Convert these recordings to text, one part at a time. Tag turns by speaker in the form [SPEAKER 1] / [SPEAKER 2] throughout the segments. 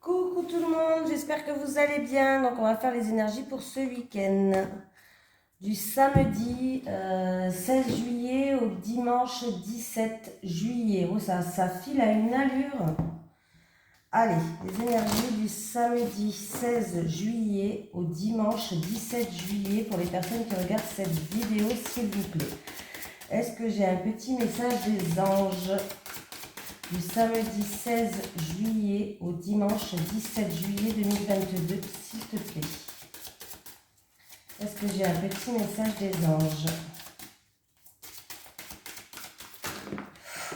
[SPEAKER 1] Coucou tout le monde, j'espère que vous allez bien. Donc on va faire les énergies pour ce week-end. Du samedi 16 juillet au dimanche 17 juillet. Oh, ça file à une allure. Allez, les énergies du samedi 16 juillet au dimanche 17 juillet pour les personnes qui regardent cette vidéo, s'il vous plaît. Est-ce que j'ai un petit message des anges du samedi 16 juillet au dimanche 17 juillet 2022, s'il te plaît? Est-ce que j'ai un petit message des anges?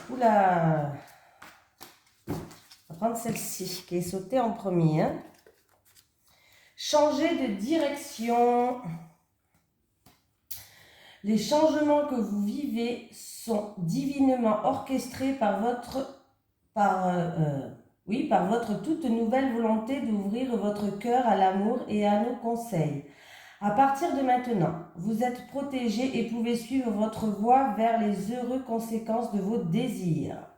[SPEAKER 1] Oula! On va prendre celle-ci qui est sautée en premier. Hein. Changer de direction. Les changements que vous vivez sont divinement orchestrés par votre toute nouvelle volonté d'ouvrir votre cœur à l'amour et à nos conseils. À partir de maintenant, vous êtes protégé et pouvez suivre votre voie vers les heureuses conséquences de vos désirs.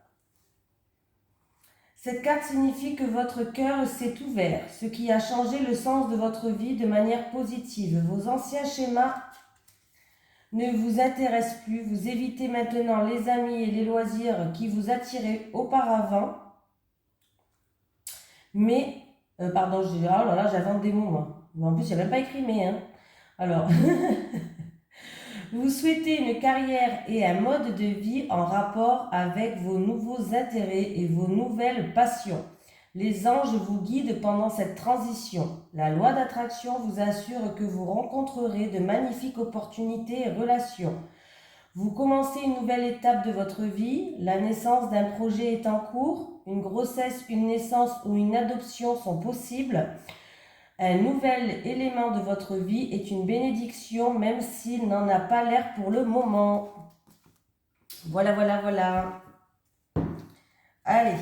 [SPEAKER 1] Cette carte signifie que votre cœur s'est ouvert, ce qui a changé le sens de votre vie de manière positive. Vos anciens schémas ne vous intéressent plus. Vous évitez maintenant les amis et les loisirs qui vous attiraient auparavant. Mais, pardon, je dis, oh là là, j'invente des mots, moi. Mais en plus, il n'y a même pas écrit mais, hein. Alors, vous souhaitez une carrière et un mode de vie en rapport avec vos nouveaux intérêts et vos nouvelles passions. Les anges vous guident pendant cette transition. La loi d'attraction vous assure que vous rencontrerez de magnifiques opportunités et relations. Vous commencez une nouvelle étape de votre vie, la naissance d'un projet est en cours, une grossesse, une naissance ou une adoption sont possibles. Un nouvel élément de votre vie est une bénédiction même s'il n'en a pas l'air pour le moment. Voilà, voilà, voilà. Allez,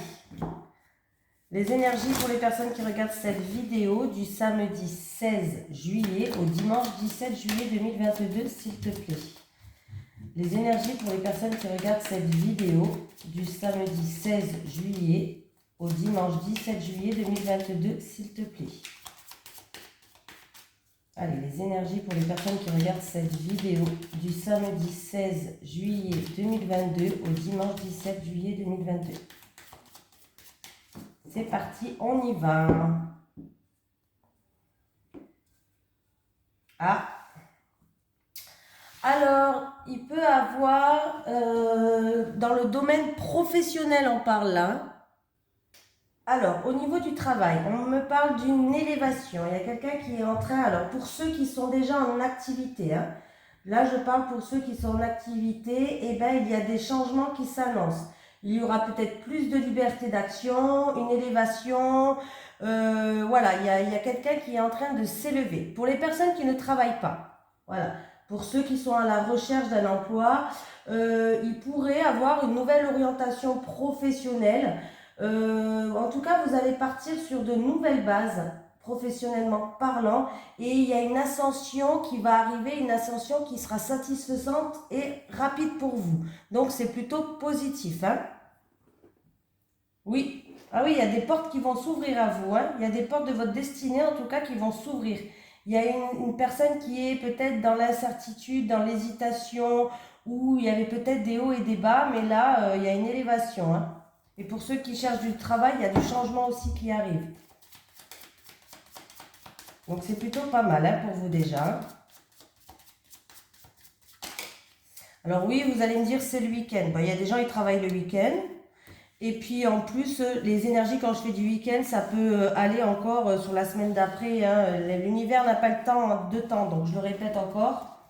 [SPEAKER 1] les énergies pour les personnes qui regardent cette vidéo du samedi 16 juillet au dimanche 17 juillet 2022, s'il te plaît. Les énergies pour les personnes qui regardent cette vidéo du samedi 16 juillet au dimanche 17 juillet 2022, s'il te plaît. Allez, les énergies pour les personnes qui regardent cette vidéo du samedi 16 juillet 2022 au dimanche 17 juillet 2022. C'est parti, on y va. Ah. Alors, il peut avoir, dans le domaine professionnel, on parle là. Alors, au niveau du travail, on me parle d'une élévation. Il y a quelqu'un qui est en train, alors pour ceux qui sont déjà en activité, hein, là je parle pour ceux qui sont en activité, et ben il y a des changements qui s'annoncent. Il y aura peut-être plus de liberté d'action, une élévation, voilà, il y a quelqu'un qui est en train de s'élever. Pour les personnes qui ne travaillent pas, voilà, pour ceux qui sont à la recherche d'un emploi, ils pourraient avoir une nouvelle orientation professionnelle. En tout cas, vous allez partir sur de nouvelles bases, professionnellement parlant, et il y a une ascension qui va arriver, une ascension qui sera satisfaisante et rapide pour vous. Donc, c'est plutôt positif. Hein? Oui. Ah oui, il y a des portes qui vont s'ouvrir à vous. Hein? Il y a des portes de votre destinée, en tout cas, qui vont s'ouvrir. Il y a une personne qui est peut-être dans l'incertitude, dans l'hésitation, où il y avait peut-être des hauts et des bas, mais là, il y a une élévation. Hein? Et pour ceux qui cherchent du travail, il y a du changement aussi qui arrive. Donc c'est plutôt pas mal hein, pour vous déjà. Alors oui, vous allez me dire c'est le week-end. Bon, il y a des gens qui travaillent le week-end. Et puis en plus, les énergies quand je fais du week-end, ça peut aller encore sur la semaine d'après. Hein. L'univers n'a pas le temps, de temps, donc je le répète encore.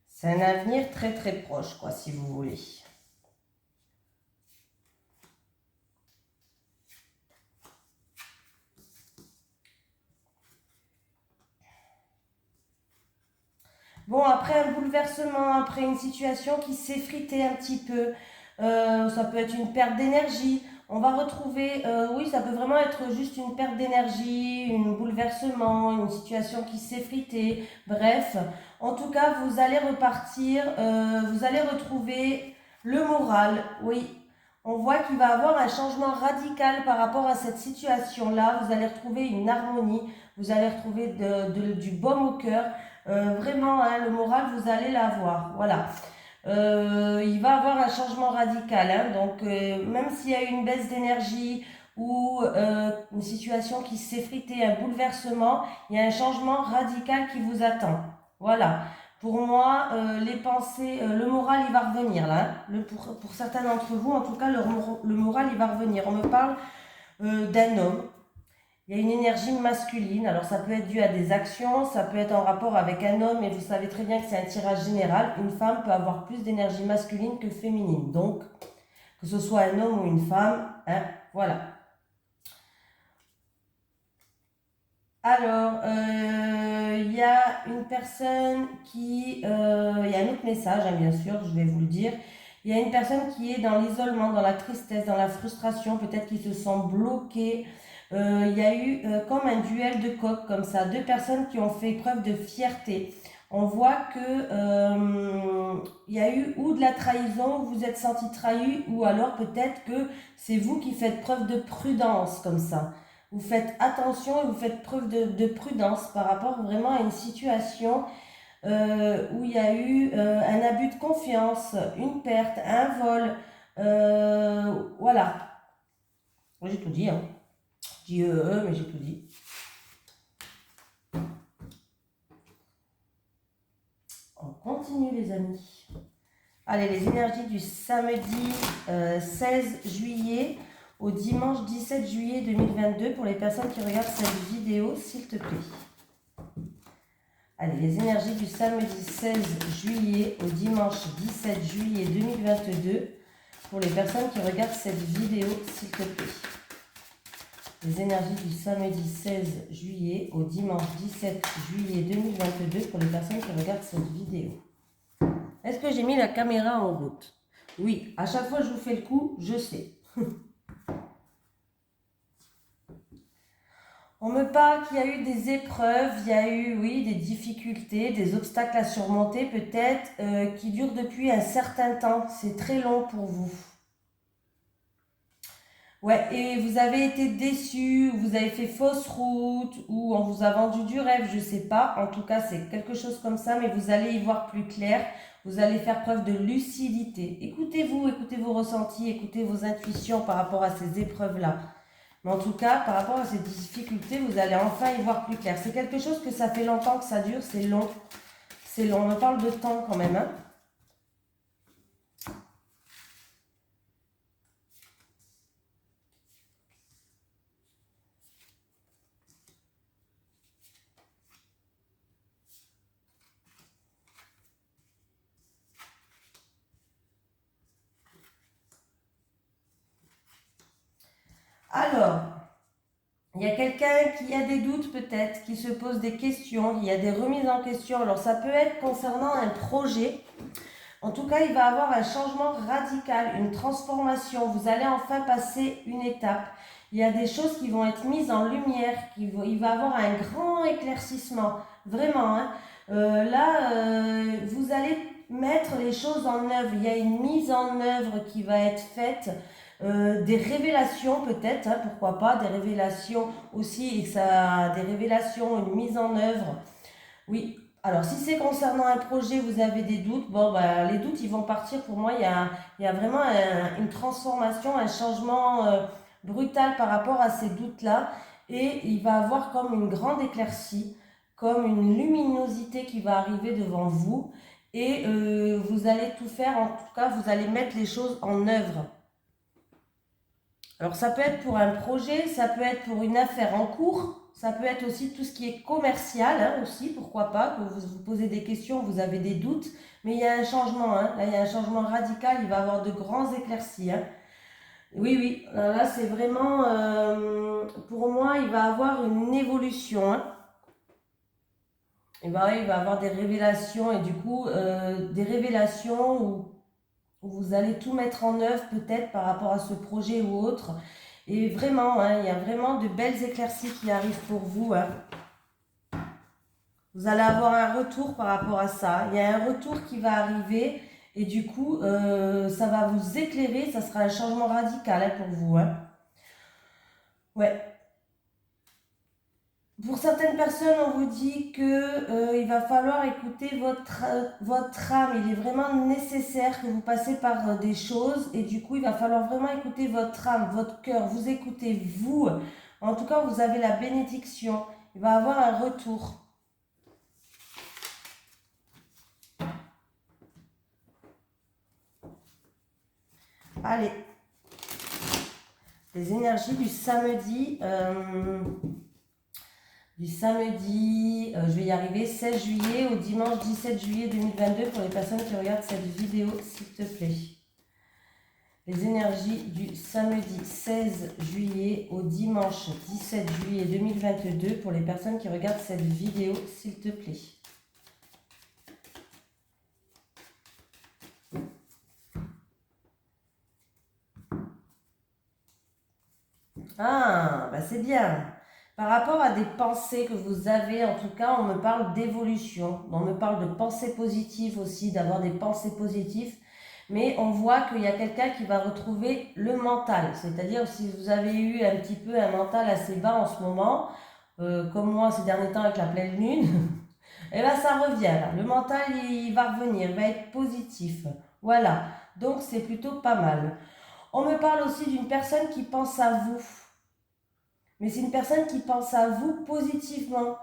[SPEAKER 1] C'est un avenir très très proche, quoi, si vous voulez. Bon, après un bouleversement, après une situation qui s'effritait un petit peu, ça peut être une perte d'énergie. On va retrouver, oui, ça peut vraiment être juste une perte d'énergie, un bouleversement, une situation qui s'effritait. Bref, en tout cas, vous allez repartir, vous allez retrouver le moral, oui. on voit qu'il va avoir un changement radical par rapport à cette situation-là. Vous allez retrouver une harmonie, vous allez retrouver du baume au cœur. Vraiment, hein, le moral, vous allez l'avoir. Voilà. Il va avoir un changement radical. Hein, donc, même s'il y a eu une baisse d'énergie ou une situation qui s'est fritée, un bouleversement, il y a un changement radical qui vous attend. Voilà. Pour moi, les pensées, le moral, il va revenir là. Hein. Pour certains d'entre vous, en tout cas, le moral, il va revenir. On me parle d'un homme. Il y a une énergie masculine. Alors, ça peut être dû à des actions, ça peut être en rapport avec un homme, et vous savez très bien que c'est un tirage général. Une femme peut avoir plus d'énergie masculine que féminine. Donc, que ce soit un homme ou une femme, hein, voilà. Alors, il y a une personne qui... il y a un autre message, hein, bien sûr, je vais vous le dire. Il y a une personne qui est dans l'isolement, dans la tristesse, dans la frustration, peut-être qui se sent bloquée. Il y a eu comme un duel de coqs, comme ça, deux personnes qui ont fait preuve de fierté. On voit que il y a eu ou de la trahison, vous vous êtes senti trahi, ou alors peut-être que c'est vous qui faites preuve de prudence, comme ça. Vous faites attention et vous faites preuve de prudence par rapport vraiment à une situation où il y a eu un abus de confiance, une perte, un vol. Voilà. Moi, j'ai tout dit. Hein. Je dis mais j'ai tout dit. On continue, les amis. Allez, les énergies du samedi 16 juillet au dimanche 17 juillet 2022 pour les personnes qui regardent cette vidéo, s'il te plaît. Allez, les énergies du samedi 16 juillet au dimanche 17 juillet 2022 pour les personnes qui regardent cette vidéo, s'il te plaît. Les énergies du samedi 16 juillet au dimanche 17 juillet 2022 pour les personnes qui regardent cette vidéo. Est-ce que j'ai mis la caméra en route? Oui, à chaque fois que je vous fais le coup, je sais. On me parle qu'il y a eu des épreuves, il y a eu, oui, des difficultés, des obstacles à surmonter peut-être, qui durent depuis un certain temps. C'est très long pour vous. Ouais, et vous avez été déçu, vous avez fait fausse route, ou on vous a vendu du rêve, je sais pas. En tout cas, c'est quelque chose comme ça, mais vous allez y voir plus clair. Vous allez faire preuve de lucidité. Écoutez-vous, écoutez vos ressentis, écoutez vos intuitions par rapport à ces épreuves-là. Mais en tout cas, par rapport à ces difficultés, vous allez enfin y voir plus clair. C'est quelque chose que ça fait longtemps que ça dure, c'est long. C'est long, on parle de temps quand même. Hein. Alors, il y a quelqu'un qui a des doutes peut-être, qui se pose des questions, il y a des remises en question. Alors, ça peut être concernant un projet. En tout cas, il va avoir un changement radical, une transformation. Vous allez enfin passer une étape. Il y a des choses qui vont être mises en lumière, il va avoir un grand éclaircissement. Vraiment, hein. Vous allez mettre les choses en œuvre. Il y a une mise en œuvre qui va être faite. Des révélations peut-être, hein, pourquoi pas, des révélations aussi, et que ça, des révélations, une mise en œuvre. Oui, alors si c'est concernant un projet, vous avez des doutes, bon, bah, les doutes, ils vont partir. Pour moi, il y a vraiment une transformation, un changement brutal par rapport à ces doutes-là. Et il va avoir comme une grande éclaircie, comme une luminosité qui va arriver devant vous. Et vous allez tout faire, en tout cas, vous allez mettre les choses en œuvre. Alors ça peut être pour un projet, ça peut être pour une affaire en cours, ça peut être aussi tout ce qui est commercial, hein, aussi, pourquoi pas, que vous vous posez des questions, vous avez des doutes, mais il y a un changement, hein, là il y a un changement radical, il va y avoir de grands éclaircies. Hein. Oui, oui, là c'est vraiment, pour moi, il va avoir une évolution. Hein. Et ben, il va avoir des révélations, et du coup, des révélations où vous allez tout mettre en œuvre peut-être par rapport à ce projet ou autre. Et vraiment, hein, il y a vraiment de belles éclaircies qui arrivent pour vous. Hein. Vous allez avoir un retour par rapport à ça. Il y a un retour qui va arriver Et du coup, ça va vous éclairer, ça sera un changement radical hein, pour vous. Hein. Ouais. Pour certaines personnes, on vous dit que il va falloir écouter votre âme. Il est vraiment nécessaire que vous passez par des choses et du coup, il va falloir vraiment écouter votre âme, votre cœur. Vous écoutez vous. En tout cas, vous avez la bénédiction. Il va avoir un retour. Allez. Les énergies du samedi. Je vais y arriver, 16 juillet au dimanche 17 juillet 2022 pour les personnes qui regardent cette vidéo, s'il te plaît. Les énergies du samedi 16 juillet au dimanche 17 juillet 2022 pour les personnes qui regardent cette vidéo, s'il te plaît. Ah, bah c'est bien. Par rapport à des pensées que vous avez, en tout cas, on me parle d'évolution. On me parle de pensées positives aussi, d'avoir des pensées positives. Mais on voit qu'il y a quelqu'un qui va retrouver le mental. C'est-à-dire, si vous avez eu un petit peu un mental assez bas en ce moment, comme moi ces derniers temps avec la pleine lune, et bien ça revient là. Le mental, il va revenir, il va être positif. Voilà. Donc, c'est plutôt pas mal. On me parle aussi d'une personne qui pense à vous. Mais c'est une personne qui pense à vous positivement.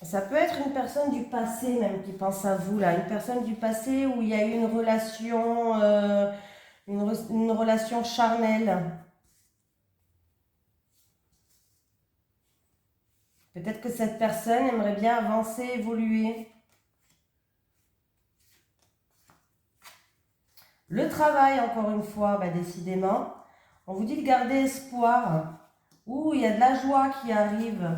[SPEAKER 1] Ça peut être une personne du passé même qui pense à vous, là. Une personne du passé où il y a eu une relation charnelle. Peut-être que cette personne aimerait bien avancer, évoluer. Le travail, encore une fois, bah, décidément. On vous dit de garder espoir. Ouh, il y a de la joie qui arrive.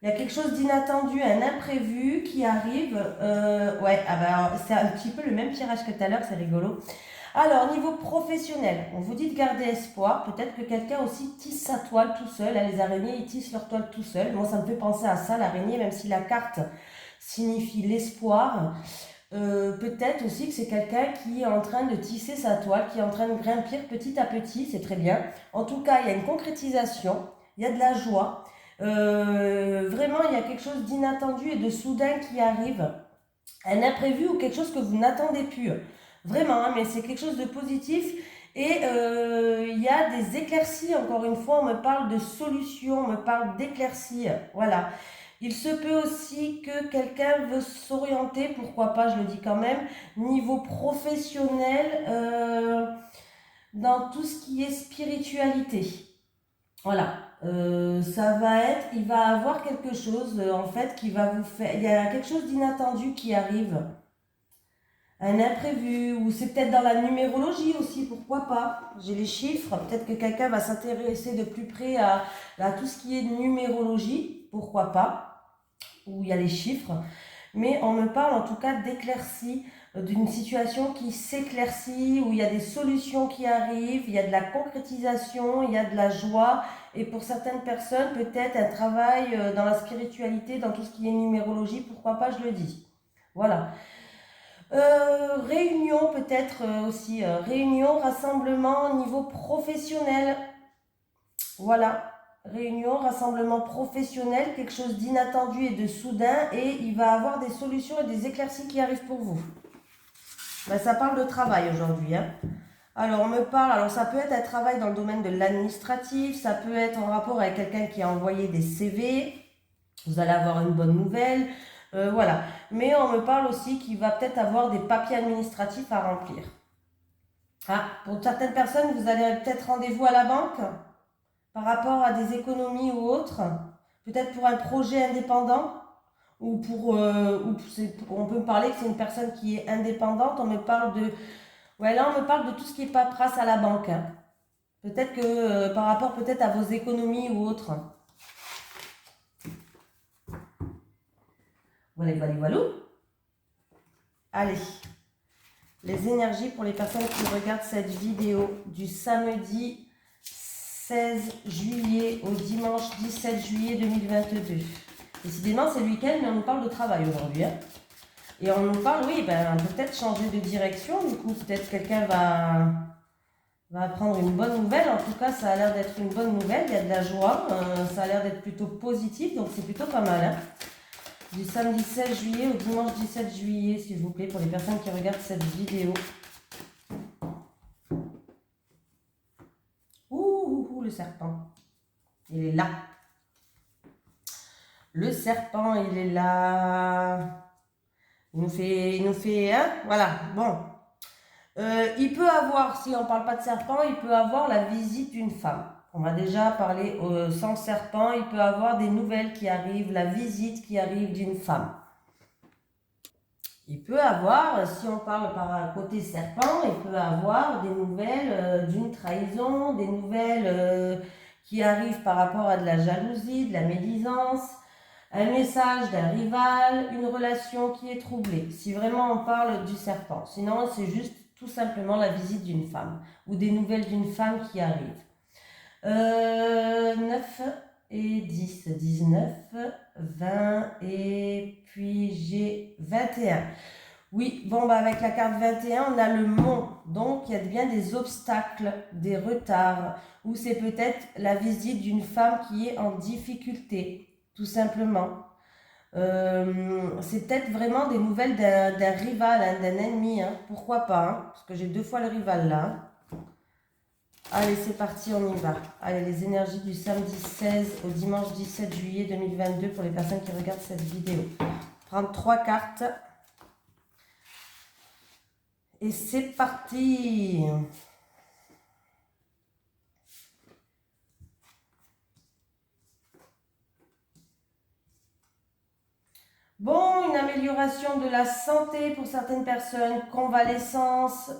[SPEAKER 1] Il y a quelque chose d'inattendu, un imprévu qui arrive. Ouais, ah bah, c'est un petit peu le même tirage que tout à l'heure, c'est rigolo. Alors, niveau professionnel, on vous dit de garder espoir. Peut-être que quelqu'un aussi tisse sa toile tout seul. Là, les araignées, ils tissent leur toile tout seul. Moi, ça me fait penser à ça, l'araignée, même si la carte signifie l'espoir. Peut-être aussi que c'est quelqu'un qui est en train de tisser sa toile, qui est en train de grimper petit à petit, c'est très bien. En tout cas, il y a une concrétisation, il y a de la joie. Vraiment, il y a quelque chose d'inattendu et de soudain qui arrive. Un imprévu ou quelque chose que vous n'attendez plus. Vraiment, hein, mais c'est quelque chose de positif. Et il y a des éclaircies, encore une fois, on me parle de solutions, on me parle d'éclaircies. Voilà. Il se peut aussi que quelqu'un veut s'orienter, pourquoi pas, je le dis quand même, niveau professionnel, dans tout ce qui est spiritualité. Voilà. Il va avoir quelque chose, en fait, qui va vous faire, il y a quelque chose d'inattendu qui arrive. Un imprévu, ou c'est peut-être dans la numérologie aussi, pourquoi pas. J'ai les chiffres, peut-être que quelqu'un va s'intéresser de plus près à tout ce qui est numérologie, pourquoi pas, où il y a les chiffres. Mais on me parle en tout cas d'éclaircie, d'une situation qui s'éclaircit, où il y a des solutions qui arrivent, il y a de la concrétisation, il y a de la joie, et pour certaines personnes, peut-être un travail dans la spiritualité, dans tout ce qui est numérologie, pourquoi pas, je le dis. Voilà. Réunion peut-être aussi, réunion, rassemblement au niveau professionnel. Voilà, réunion, rassemblement professionnel, quelque chose d'inattendu et de soudain, et il va avoir des solutions et des éclaircies qui arrivent pour vous. Ben, ça parle de travail aujourd'hui. Hein. Alors on me parle, alors ça peut être un travail dans le domaine de l'administratif, ça peut être en rapport avec quelqu'un qui a envoyé des CV, vous allez avoir une bonne nouvelle. Voilà. Mais on me parle aussi qu'il va peut-être avoir des papiers administratifs à remplir. Ah, pour certaines personnes, vous avez peut-être rendez-vous à la banque par rapport à des économies ou autres. Peut-être pour un projet indépendant. Ou on peut me parler que c'est une personne qui est indépendante. On me parle de... Ouais, là, on me parle de tout ce qui est paperasse à la banque. Hein. Peut-être que par rapport peut-être à vos économies ou autres. Voilà, voilà, voilà. Allez, les énergies pour les personnes qui regardent cette vidéo du samedi 16 juillet au dimanche 17 juillet 2022. Décidément, c'est le week-end, mais on nous parle de travail aujourd'hui. Hein. Et on nous parle, oui, ben, peut-être changer de direction. Du coup, peut-être quelqu'un va apprendre une bonne nouvelle. En tout cas, ça a l'air d'être une bonne nouvelle. Il y a de la joie. Ça a l'air d'être plutôt positif. Donc, c'est plutôt pas mal. Hein. Du samedi 16 juillet au dimanche 17 juillet, s'il vous plaît, pour les personnes qui regardent cette vidéo. Ouh, le serpent. Il est là. Le serpent, il est là. Il nous fait, hein, voilà, bon. Il peut avoir, si on ne parle pas de serpent, il peut avoir la visite d'une femme. On va déjà parler sans serpent, il peut avoir des nouvelles qui arrivent, la visite qui arrive d'une femme. Il peut avoir, si on parle par un côté serpent, il peut avoir des nouvelles d'une trahison, des nouvelles qui arrivent par rapport à de la jalousie, de la médisance, un message d'un rival, une relation qui est troublée, si vraiment on parle du serpent. Sinon, c'est juste tout simplement la visite d'une femme ou des nouvelles d'une femme qui arrivent. 9 et 10, 19, 20 et puis j'ai 21. Oui, bon, bah avec la carte 21, on a le mont. Donc, il y a bien des obstacles, des retards, ou c'est peut-être la visite d'une femme qui est en difficulté, tout simplement. C'est peut-être vraiment des nouvelles d'un rival, hein, d'un ennemi, hein. Pourquoi pas, hein, parce que j'ai 2 fois le rival là. Hein. Allez, c'est parti, on y va. Allez, les énergies du samedi 16 au dimanche 17 juillet 2022 pour les personnes qui regardent cette vidéo. Prendre 3 cartes. Et c'est parti. Bon, une amélioration de la santé pour certaines personnes, convalescence.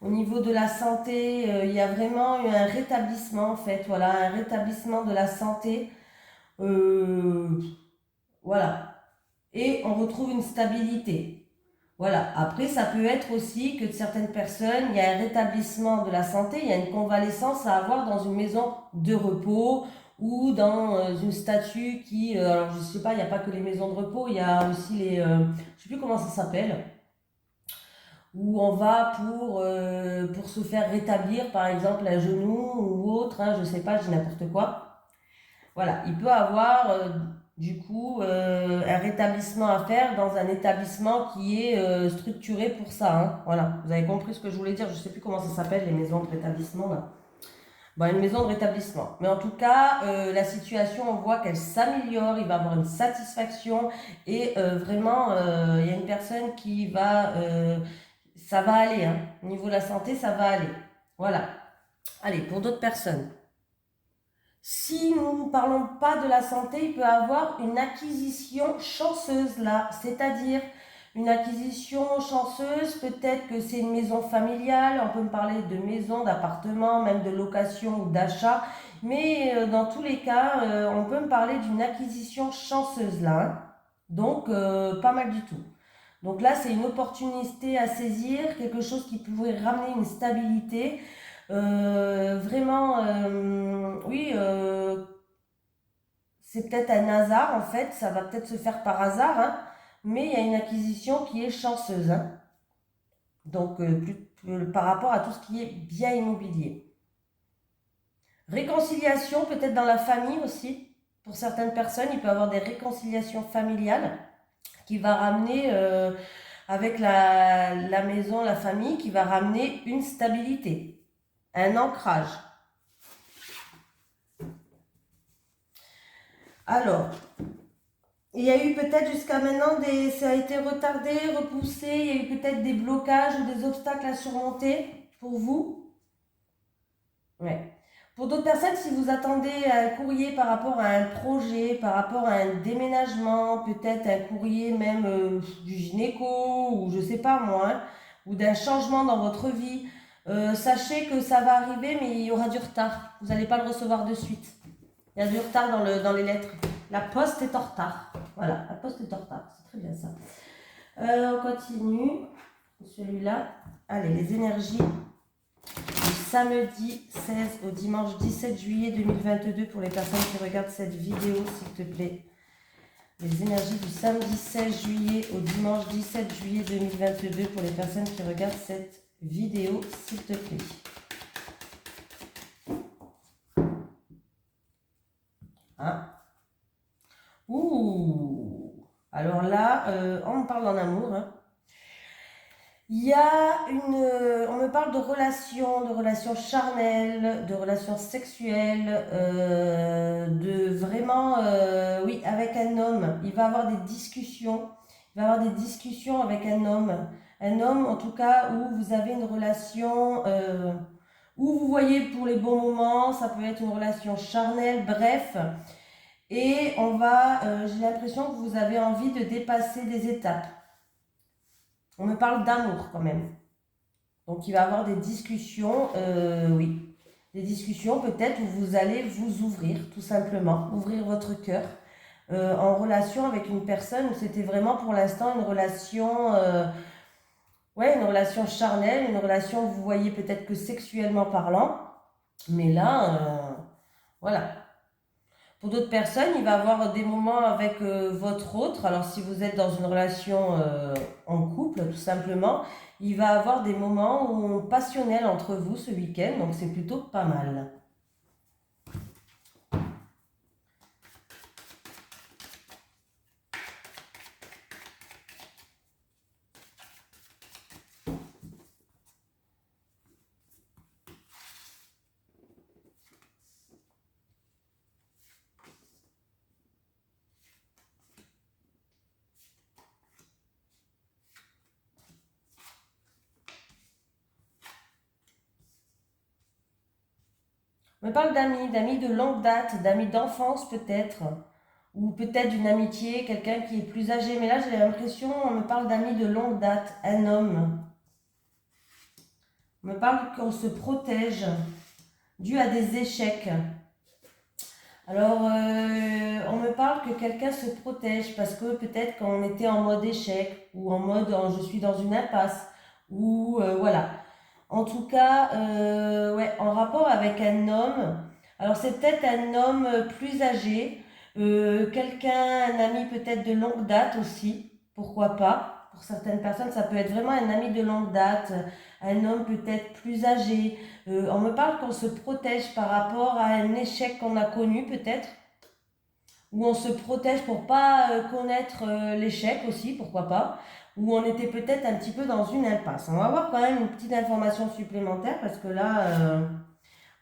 [SPEAKER 1] Au niveau de la santé, il y a vraiment eu un rétablissement en fait. Voilà, un rétablissement de la santé. Voilà. Et on retrouve une stabilité. Voilà. Après, ça peut être aussi que de certaines personnes, il y a un rétablissement de la santé, il y a une convalescence à avoir dans une maison de repos ou dans une statue qui, alors je sais pas, il n'y a pas que les maisons de repos, il y a aussi les, je sais plus comment ça s'appelle, où on va pour se faire rétablir, par exemple, un genou ou autre, hein, je sais pas, je dis n'importe quoi. Voilà, il peut avoir du coup un rétablissement à faire dans un établissement qui est structuré pour ça. Hein. Voilà, vous avez compris ce que je voulais dire. Je ne sais plus comment ça s'appelle, les maisons de rétablissement là. Bon, une maison de rétablissement. Mais en tout cas, la situation, on voit qu'elle s'améliore, il va avoir une satisfaction et vraiment, il y a une personne qui va, ça va aller. Hein. Au niveau de la santé, ça va aller. Voilà. Allez, pour d'autres personnes. Si nous ne parlons pas de la santé, il peut avoir une acquisition chanceuse là, c'est-à-dire une acquisition chanceuse, peut-être que c'est une maison familiale, on peut me parler de maison, d'appartement, même de location ou d'achat, mais dans tous les cas, on peut me parler d'une acquisition chanceuse là, hein. Donc pas mal du tout. Donc là, c'est une opportunité à saisir, quelque chose qui pourrait ramener une stabilité. Vraiment, oui, c'est peut-être un hasard en fait, ça va peut-être se faire par hasard, hein, mais il y a une acquisition qui est chanceuse. Hein. Donc, par rapport à tout ce qui est bien immobilier. Réconciliation, peut-être dans la famille aussi. Pour certaines personnes, il peut y avoir des réconciliations familiales qui va ramener, avec la maison, la famille, qui va ramener une stabilité. Un ancrage. Alors, il y a eu peut-être jusqu'à maintenant ça a été retardé, repoussé, il y a eu peut-être des blocages ou des obstacles à surmonter pour vous. Ouais. Pour d'autres personnes, si vous attendez un courrier par rapport à un projet, par rapport à un déménagement, peut-être un courrier même du gynéco ou je sais pas moi, hein, ou d'un changement dans votre vie, sachez que ça va arriver, mais il y aura du retard. Vous n'allez pas le recevoir de suite. Il y a du retard dans les lettres. La poste est en retard. Voilà, la poste est en retard. C'est très bien ça. On continue. Celui-là. Allez, les énergies du samedi 16 au dimanche 17 juillet 2022 pour les personnes qui regardent cette vidéo, s'il te plaît. Les énergies du samedi 16 juillet au dimanche 17 juillet 2022 pour les personnes qui regardent cette vidéo, s'il te plaît. Hein? Ouh! Alors là, on me parle en amour. Hein. Il y a on me parle de relations charnelles, de relations sexuelles, de vraiment, oui, avec un homme. Il va avoir des discussions. Il va avoir des discussions avec un homme. Un homme, en tout cas, où vous avez une relation, où vous voyez pour les bons moments. Ça peut être une relation charnelle, bref. Et j'ai l'impression que vous avez envie de dépasser des étapes. On me parle d'amour quand même. Donc il va y avoir des discussions, oui. Des discussions peut-être où vous allez vous ouvrir tout simplement, ouvrir votre cœur en relation avec une personne où c'était vraiment pour l'instant une relation, une relation charnelle, une relation où vous voyez peut-être que sexuellement parlant. Mais là, voilà. Pour d'autres personnes, il va y avoir des moments avec votre autre. Alors, si vous êtes dans une relation en couple, tout simplement, il va y avoir des moments passionnels entre vous ce week-end. Donc, c'est plutôt pas mal. On me parle d'amis de longue date, d'amis d'enfance peut-être, ou peut-être d'une amitié, quelqu'un qui est plus âgé. Mais là, j'ai l'impression, on me parle d'amis de longue date, un homme. On me parle qu'on se protège dû à des échecs. Alors, on me parle que quelqu'un se protège parce que peut-être qu'on était en mode échec ou en mode je suis dans une impasse ou voilà. En tout cas, ouais, en rapport avec un homme. Alors, c'est peut-être un homme plus âgé, quelqu'un, un ami peut-être de longue date aussi, pourquoi pas. Pour certaines personnes, ça peut être vraiment un ami de longue date, un homme peut-être plus âgé. On me parle qu'on se protège par rapport à un échec qu'on a connu peut-être, ou on se protège pour pas connaître l'échec aussi, pourquoi pas, ou on était peut-être un petit peu dans une impasse. On va avoir quand même une petite information supplémentaire parce que là,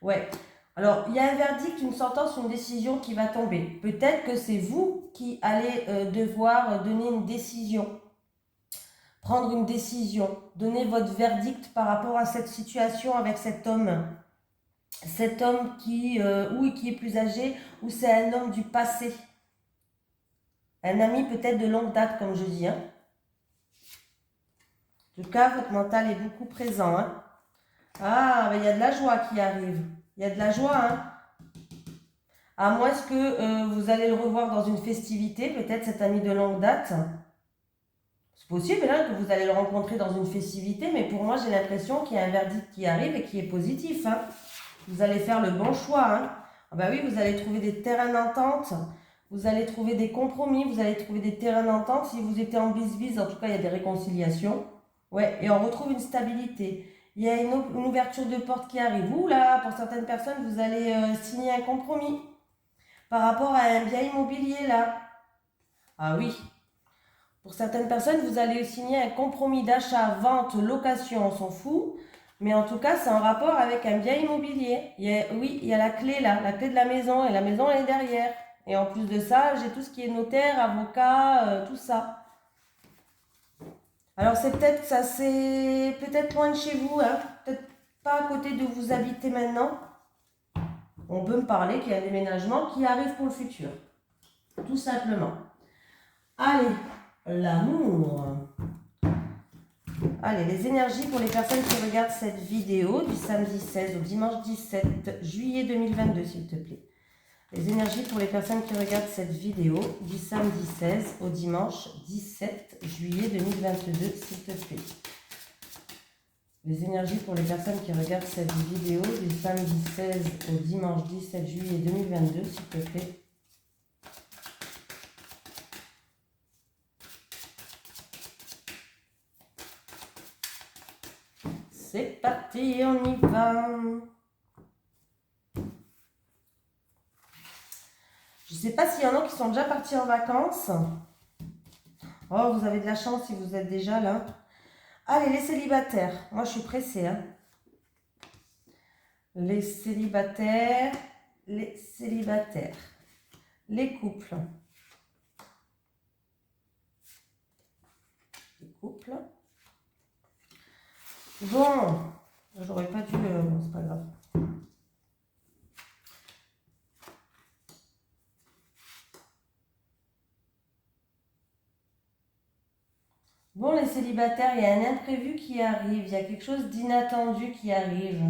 [SPEAKER 1] ouais. Alors, il y a un verdict, une sentence, une décision qui va tomber. Peut-être que c'est vous qui allez devoir donner une décision. Prendre une décision, donner votre verdict par rapport à cette situation avec cet homme. Cet homme qui est plus âgé, ou c'est un homme du passé. Un ami peut-être de longue date, comme je dis. Hein. En tout cas, votre mental est beaucoup présent. Hein. Ah, ben, il y a de la joie qui arrive. Il y a de la joie. Hein. À moins que vous allez le revoir dans une festivité, peut-être cet ami de longue date. C'est possible là, que vous allez le rencontrer dans une festivité, mais pour moi, j'ai l'impression qu'il y a un verdict qui arrive et qui est positif. Hein. Vous allez faire le bon choix. Hein. Ah bah oui, vous allez trouver des terrains d'entente, vous allez trouver des compromis, vous allez trouver des terrains d'entente. Si vous étiez en bise-bise, en tout cas, il y a des réconciliations. Ouais, et on retrouve une stabilité. Il y a une ouverture de porte qui arrive. Ouh là, pour certaines personnes, vous allez signer un compromis par rapport à un bien immobilier là. Ah oui. Pour certaines personnes, vous allez signer un compromis d'achat, vente, location, on s'en fout. Mais en tout cas, c'est en rapport avec un bien immobilier. Il y a la clé là, la clé de la maison, et la maison elle est derrière. Et en plus de ça, j'ai tout ce qui est notaire, avocat, tout ça. Alors c'est peut-être loin de chez vous, hein, peut-être pas à côté de où vous habitez maintenant. On peut me parler qu'il y a un déménagement qui arrive pour le futur. Tout simplement. Allez, l'amour. Allez, les énergies pour les personnes qui regardent cette vidéo du samedi 16 au dimanche 17 juillet 2022, s'il te plaît. Les énergies pour les personnes qui regardent cette vidéo du samedi 16 au dimanche 17 juillet 2022, s'il te plaît. Les énergies pour les personnes qui regardent cette vidéo du samedi 16 au dimanche 17 juillet 2022, s'il te plaît. C'est parti, on y va. Je ne sais pas s'il y en a qui sont déjà partis en vacances. Oh, vous avez de la chance si vous êtes déjà là. Allez, les célibataires. Moi, je suis pressée. Hein. Les célibataires. Les célibataires. Les couples. Les couples. Bon. J'aurais pas dû le... Bon, c'est pas grave. Bon, les célibataires, il y a un imprévu qui arrive. Il y a quelque chose d'inattendu qui arrive.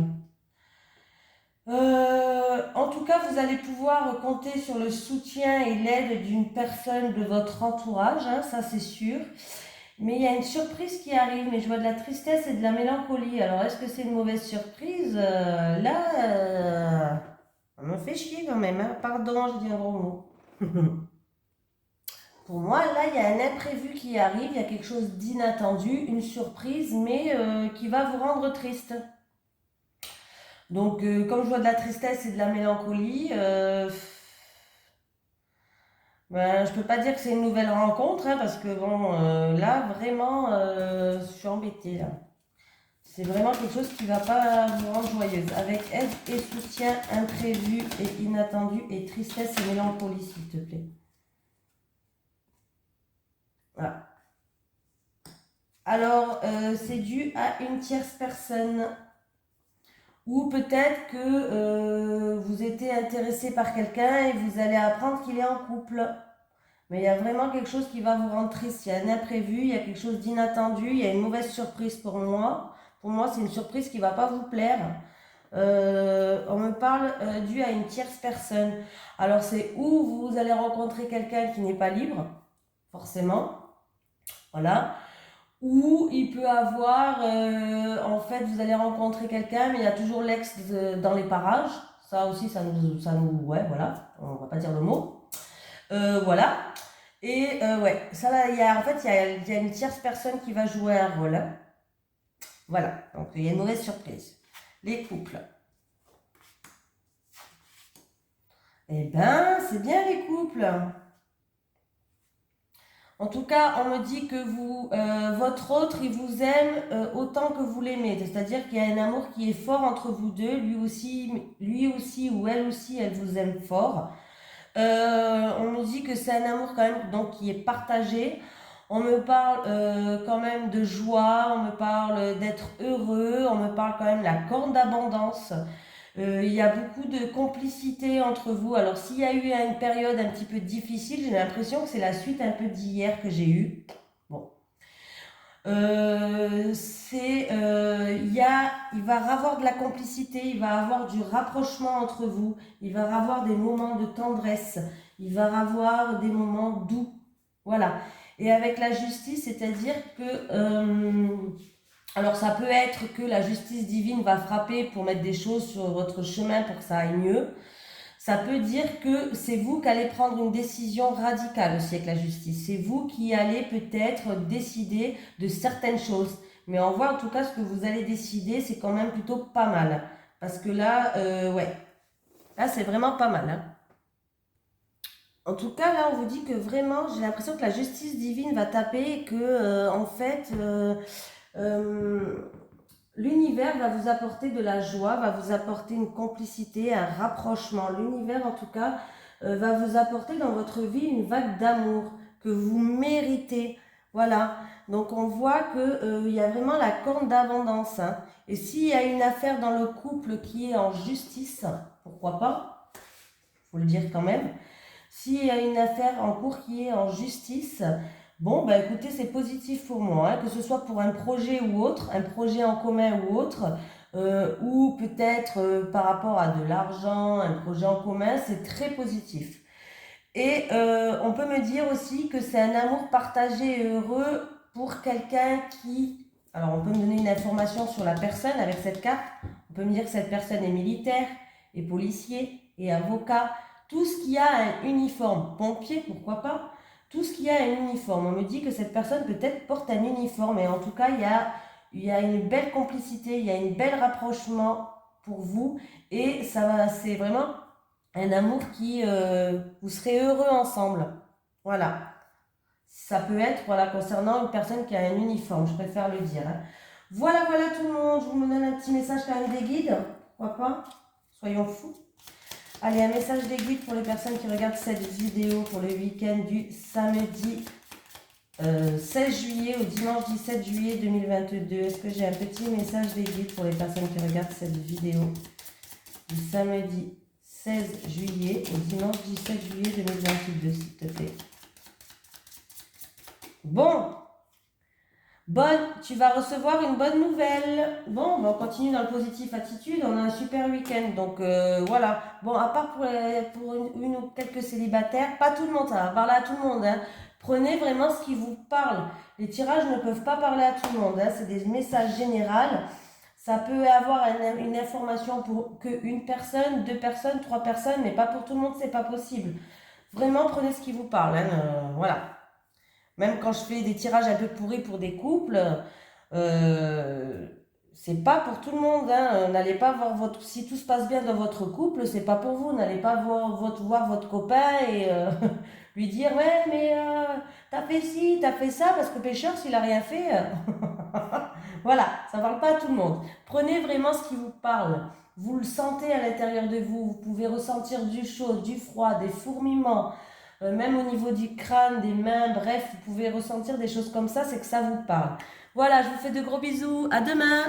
[SPEAKER 1] En tout cas, vous allez pouvoir compter sur le soutien et l'aide d'une personne de votre entourage, hein, ça c'est sûr. Mais il y a une surprise qui arrive, mais je vois de la tristesse et de la mélancolie. Alors, est-ce que c'est une mauvaise surprise? Là, ça me fait chier quand même. Hein. Pardon, je dis un gros mot. Pour moi, là, il y a un imprévu qui arrive, il y a quelque chose d'inattendu, une surprise, mais qui va vous rendre triste. Donc, comme je vois de la tristesse et de la mélancolie, ben, je peux pas dire que c'est une nouvelle rencontre, hein, parce que bon, là, vraiment, je suis embêtée, là. C'est vraiment quelque chose qui va pas vous rendre joyeuse. Avec aide et soutien imprévu et inattendu et tristesse et mélancolie, s'il te plaît. Voilà. Alors, c'est dû à une tierce personne. Ou peut-être que vous étiez intéressé par quelqu'un et vous allez apprendre qu'il est en couple. Mais il y a vraiment quelque chose qui va vous rendre triste. Il y a un imprévu, il y a quelque chose d'inattendu, il y a une mauvaise surprise pour moi. Pour moi, c'est une surprise qui ne va pas vous plaire. On me parle dû à une tierce personne. Alors, c'est où vous allez rencontrer quelqu'un qui n'est pas libre, forcément. Voilà. Ou il peut avoir, en fait, vous allez rencontrer quelqu'un, mais il y a toujours l'ex dans les parages. Ça aussi, ouais, voilà, on va pas dire le mot. Voilà. Et ouais, ça va, en fait, il y a une tierce personne qui va jouer un rôle. Hein. Voilà, donc il y a une mauvaise surprise. Les couples. Eh ben, c'est bien les couples. En tout cas, on me dit que votre autre, il vous aime autant que vous l'aimez. C'est-à-dire qu'il y a un amour qui est fort entre vous deux. Lui aussi ou elle aussi, elle vous aime fort. On me dit que c'est un amour quand même donc, qui est partagé. On me parle quand même de joie, on me parle d'être heureux, on me parle quand même de la corne d'abondance. Il y a beaucoup de complicité entre vous. Alors, s'il y a eu une période un petit peu difficile, j'ai l'impression que c'est la suite un peu d'hier que j'ai eue. Bon. Il va y avoir de la complicité, il va y avoir du rapprochement entre vous, il va y avoir des moments de tendresse, il va y avoir des moments doux. Voilà. Et avec la justice, c'est-à-dire que... alors ça peut être que la justice divine va frapper pour mettre des choses sur votre chemin pour que ça aille mieux. Ça peut dire que c'est vous qui allez prendre une décision radicale aussi avec la justice. C'est vous qui allez peut-être décider de certaines choses. Mais on voit en tout cas ce que vous allez décider, c'est quand même plutôt pas mal. Parce que là, ouais, là c'est vraiment pas mal. Hein. En tout cas, là on vous dit que vraiment, j'ai l'impression que la justice divine va taper et que en fait... l'univers va vous apporter de la joie, va vous apporter une complicité, un rapprochement. L'univers, en tout cas, va vous apporter dans votre vie une vague d'amour que vous méritez. Voilà. Donc, on voit qu'il y a vraiment la corne d'abondance. Hein. Et s'il y a une affaire dans le couple qui est en justice, pourquoi pas? Il faut le dire quand même. S'il y a une affaire en cours qui est en justice... Bon, bah écoutez, c'est positif pour moi, hein, que ce soit pour un projet ou autre, un projet en commun ou autre. ou peut-être par rapport à de l'argent, un projet en commun, c'est très positif. Et on peut me dire aussi que c'est un amour partagé et heureux pour quelqu'un qui... Alors on peut me donner une information sur la personne avec cette carte. On peut me dire que cette personne est militaire, est policier, est avocat. Tout ce qui a un uniforme, pompier, pourquoi pas. Tout ce qui a un uniforme. On me dit que cette personne peut-être porte un uniforme. Et en tout cas, il y a une belle complicité, il y a une belle rapprochement pour vous. Et ça, c'est vraiment un amour qui, vous serez heureux ensemble. Voilà. Ça peut être, voilà, concernant une personne qui a un uniforme, je préfère le dire, hein. Voilà, voilà tout le monde. Je vous donne un petit message quand même des guides. Pourquoi pas? Soyons fous. Allez, un message des guides pour les personnes qui regardent cette vidéo pour le week-end du samedi 16 juillet au dimanche 17 juillet 2022. Est-ce que j'ai un petit message des guides pour les personnes qui regardent cette vidéo du samedi 16 juillet au dimanche 17 juillet 2022, s'il te plaît? Bon, tu vas recevoir une bonne nouvelle. Bon, on continue dans le positif attitude. On a un super week-end. Donc voilà. Bon, à part pour une ou quelques célibataires, pas tout le monde, ça va parler à tout le monde, hein. Prenez vraiment ce qui vous parle. Les tirages ne peuvent pas parler à tout le monde, hein. C'est des messages généraux. Ça peut avoir une information pour qu'une personne, deux personnes, trois personnes, mais pas pour tout le monde, c'est pas possible. Vraiment, prenez ce qui vous parle, hein. Voilà. Même quand je fais des tirages un peu pourris pour des couples, euh, c'est pas pour tout le monde, hein. N'allez pas voir votre... Si tout se passe bien dans votre couple, c'est pas pour vous. N'allez pas voir votre copain et lui dire, ouais, mais t'as fait ci, t'as fait ça, parce que pêcheur, s'il a rien fait... Voilà, ça parle pas à tout le monde. Prenez vraiment ce qui vous parle. Vous le sentez à l'intérieur de vous. Vous pouvez ressentir du chaud, du froid, des fourmillements. Même au niveau du crâne, des mains, bref, vous pouvez ressentir des choses comme ça, c'est que ça vous parle. Voilà, je vous fais de gros bisous, à demain!